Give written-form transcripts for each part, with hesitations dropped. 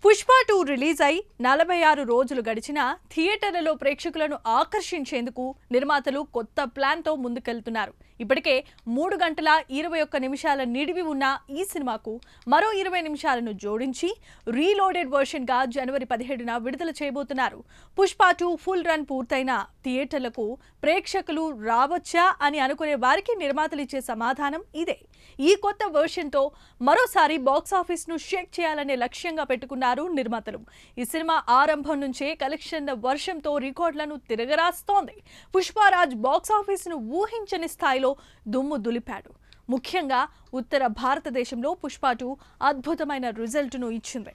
Pushpa 2 release అయి 46 రోజులు గడిచినా థియేటర్లలో ప్రేక్షకులను ఆకర్షించేందుకు నిర్మాతలు కొత్త ప్లాన్తో ముందుకెళ్తున్నారు. ఇప్పటికే 3 గంటల 21 నిమిషాల నిడివి ఉన్న ఈ సినిమాకు మరో 20 నిమిషాలను జోడించి రీలోడెడ్ వర్షన్ గా జనవరి 17న విడుదల చేయబోతున్నారు. పుష్ప 2 ఫుల్ రన్ పూర్తయిన థియేటర్లకు ప్రేక్షకులు రావచ్చా అని అనుకునే వారికి నిర్మాతలు ఇచ్చే సమాధానం ఇదే. ఈ కొత్త వర్షన్ తో మరోసారి బాక్స్ ఆఫీస్ ను షేక్ చేయాలనే లక్ష్యంగా పెట్టుకున్నారు నిర్మాతలు. ఈ సినిమా ఆరంభం నుంచే కలెక్షన్ వర్షంతో రికార్డులను తిరగరాస్తోంది. పుష్పరాజ్ బాక్స్ ఆఫీస్ ను ఊహించని స్థాయిలో దుమ్ము దులిపాడు. ముఖ్యంగా ఉత్తర భారతదేశంలో పుష్ప 2 అద్భుతమైన రిజల్ట్ ను ఇచ్చింది.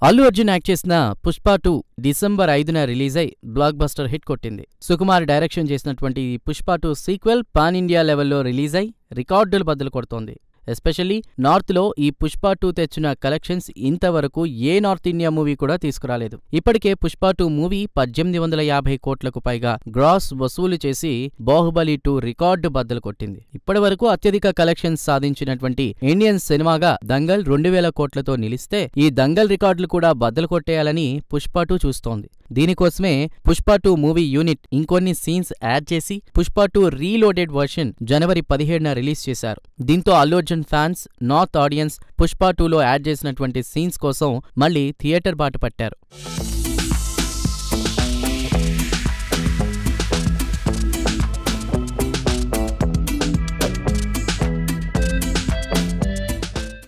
అల్లు అర్జున్ యాక్ట్ చేసిన పుష్ప 2 డిసెంబర్ 5న రిలీజ్ అయి బ్లాక్ బస్టర్ హిట్ కొట్టింది. సుకుమార్ డైరెక్షన్ చేసినటువంటి ఈ పుష్ప 2 సీక్వెల్ పాన్ ఇండియా లెవెల్లో రిలీజ్ అయి రికార్డులు బద్దలు కొడుతోంది. ఎస్పెషల్లీ నార్త్లో ఈ పుష్ప 2 తెచ్చిన కలెక్షన్స్ ఇంతవరకు ఏ నార్త్ ఇండియా మూవీ కూడా తీసుకురాలేదు. ఇప్పటికే పుష్ప 2 మూవీ 1850 కోట్లకు పైగా గ్రాస్ వసూలు చేసి బాహుబలి 2 రికార్డు బద్దలు కొట్టింది. ఇప్పటివరకు అత్యధిక కలెక్షన్స్ సాధించినటువంటి ఇండియన్ సినిమాగా దంగల్ 2000 కోట్లతో నిలిస్తే ఈ దంగల్ రికార్డులు కూడా బద్దలు కొట్టేయాలని పుష్ప 2 చూస్తోంది. దీనికోసమే పుష్ప 2 మూవీ యూనిట్ ఇంకొన్ని సీన్స్ యాడ్ చేసి పుష్ప 2 రీలోడెడ్ వర్షన్ జనవరి 17న రిలీజ్ చేశారు. దీంతో Allu Arjun fans, north audience Pushpa 2లో యాడ్ చేసినటువంటి సీన్స్ కోసం మళ్లీ థియేటర్ బాట పట్టారు.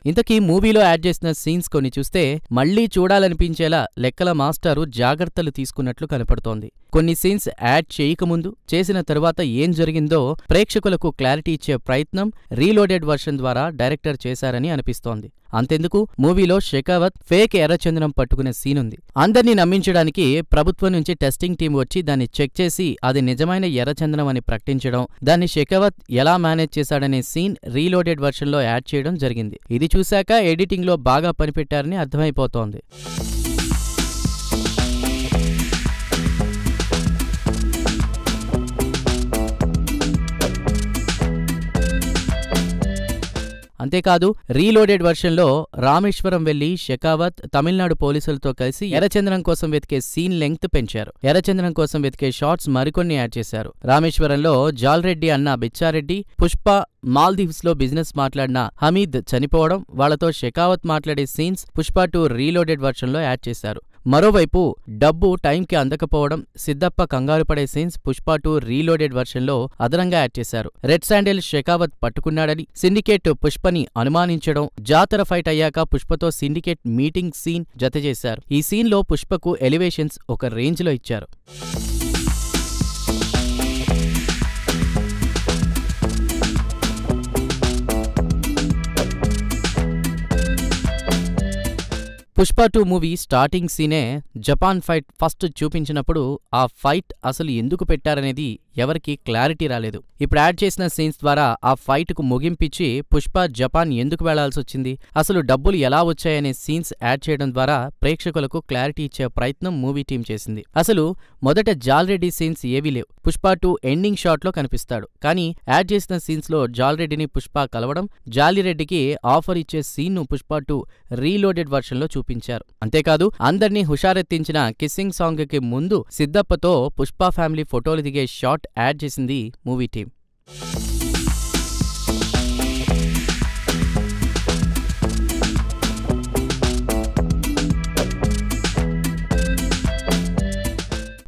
ఇంతకీ మూవీలో యాడ్ చేసిన సీన్స్ కొన్ని చూస్తే మళ్లీ చూడాలనిపించేలా లెక్కల మాస్టారు జాగ్రత్తలు తీసుకున్నట్లు కనపడుతోంది. కొన్ని సీన్స్ యాడ్ చేయకముందు, చేసిన తరువాత ఏం జరిగిందో ప్రేక్షకులకు క్లారిటీ ఇచ్చే ప్రయత్నం రీలోడెడ్ వర్షన్ ద్వారా డైరెక్టర్ చేశారని అనిపిస్తోంది. అంతెందుకు, మూవీలో షెకావత్ ఫేక్ ఎర్రచందనం పట్టుకునే సీనుంది. అందర్నీ నమ్మించడానికి ప్రభుత్వం నుంచి టెస్టింగ్ టీం వచ్చి దాన్ని చెక్ చేసి అది నిజమైన ఎర్రచందనం అని ప్రకటించడం, దాన్ని షెకావత్ ఎలా మేనేజ్ చేశాడనే సీన్ రీలోడెడ్ వర్షన్లో యాడ్ చేయడం జరిగింది. ఇది చూశాక ఎడిటింగ్లో బాగా పనిపెట్టారని అర్థమైపోతోంది. అంతేకాదు, రీలోడెడ్ వర్షన్లో రామేశ్వరం వెళ్లి షెకావత్ తమిళనాడు పోలీసులతో కలిసి ఎర్రచందనం కోసం వెతికే సీన్ లెంగ్త్ పెంచారు. ఎర్రచందనం కోసం వెతికే షాట్స్ మరికొన్ని యాడ్ చేశారు. రామేశ్వరంలో జాల్రెడ్డి అన్న బిచ్చారెడ్డి, పుష్ప మాల్దీవ్స్ లో బిజినెస్ మాట్లాడిన హమీద్ చనిపోవడం, వాళ్లతో షెకావత్ మాట్లాడే సీన్స్ పుష్ప 2 రీలోడెడ్ వర్షన్లో యాడ్ చేశారు. మరోవైపు డబ్బు టైంకి అందకపోవడం, సిద్దప్ప కంగారు పడే సీన్స్ పుష్ప 2 రీలోడెడ్ వర్షన్లో అదనంగా యాడ్ చేశారు. రెడ్ శాండిల్ షెకావత్ పట్టుకున్నాడని సిండికేట్ పుష్పని అనుమానించడం, జాతర ఫైట్ అయ్యాక పుష్పతో సిండికేట్ మీటింగ్ సీన్ జతచేశారు. ఈ సీన్లో పుష్పకు ఎలివేషన్స్ ఒక రేంజ్లో ఇచ్చారు. పుష్ప 2 మూవీ స్టార్టింగ్ సీనే జపాన్ ఫైట్ ఫస్ట్ చూపించినప్పుడు ఆ ఫైట్ అసలు ఎందుకు పెట్టారనేది ఎవరికీ క్లారిటీ రాలేదు. ఇప్పుడు యాడ్ చేసిన సీన్స్ ద్వారా ఆ ఫైట్కు ముగింపిచ్చి పుష్ప జపాన్ ఎందుకు వెళ్లాల్సొచ్చింది, అసలు డబ్బులు ఎలా వచ్చాయనే సీన్స్ యాడ్ చేయడం ద్వారా ప్రేక్షకులకు క్లారిటీ ఇచ్చే ప్రయత్నం మూవీ టీం చేసింది. అసలు మొదట జాల్రెడ్డి సీన్స్ ఏవీ లేవు. పుష్ప 2 ఎండింగ్ షాట్లో కనిపిస్తాడు. కానీ యాడ్ చేసిన సీన్స్లో జాల్రెడ్డిని పుష్ప కలవడం, జాలిరెడ్డికి ఆఫర్ ఇచ్చే సీన్ను పుష్ప 2 రీలోడెడ్ వర్షన్లో చూపించారు. అంతేకాదు, అందర్నీ హుషారెత్తించిన కిస్సింగ్ సాంగ్ కి ముందు సిద్దప్పతో పుష్ప ఫ్యామిలీ ఫోటోలు దిగే షాట్ యాడ్ చేసింది మూవీ టీం.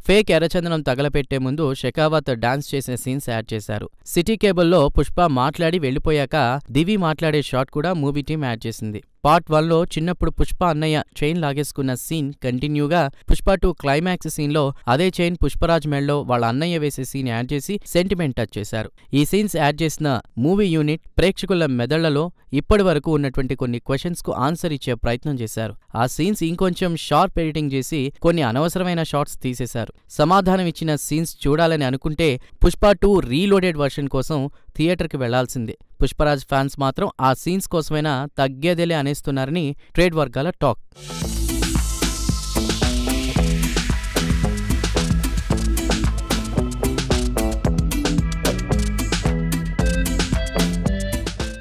ఫేక్ ఎర్రచందనం తగలపెట్టే ముందు షెకావత్ డాన్స్ చేసిన సీన్స్ యాడ్ చేశారు. సిటీ కేబుల్లో పుష్ప మాట్లాడి వెళ్లిపోయాక దివి మాట్లాడే షాట్ కూడా మూవీ టీం యాడ్ చేసింది. పార్ట్ 1లో చిన్నప్పుడు పుష్ప అన్నయ్య చైన్ లాగేసుకున్న సీన్ కంటిన్యూగా పుష్ప 2 క్లైమాక్స్ సీన్లో అదే చైన్ పుష్పరాజ్ మెడలో వాళ్ళ అన్నయ్య వేసే సీన్ యాడ్ చేసి సెంటిమెంట్ టచ్ చేశారు. ఈ సీన్స్ యాడ్ చేసిన మూవీ యూనిట్ ప్రేక్షకుల మెదళ్లలో ఇప్పటి వరకు ఉన్నటువంటి కొన్ని క్వశ్చన్స్ కు ఆన్సర్ ఇచ్చే ప్రయత్నం చేశారు. ఆ సీన్స్ ఇంకొంచెం షార్ప్ ఎడిటింగ్ చేసి కొన్ని అనవసరమైన షాట్స్ తీసేశారు. సమాధానం ఇచ్చిన సీన్స్ చూడాలని అనుకుంటే పుష్ప 2 రీలోడెడ్ వర్షన్ కోసం థియేటర్కి వెళ్లాల్సిందే. పుష్పరాజ్ ఫ్యాన్స్ మాత్రం ఆ సీన్స్ కోసమైనా తగ్గేదేలే అనేస్తున్నారని ట్రేడ్ వర్గాల టాక్.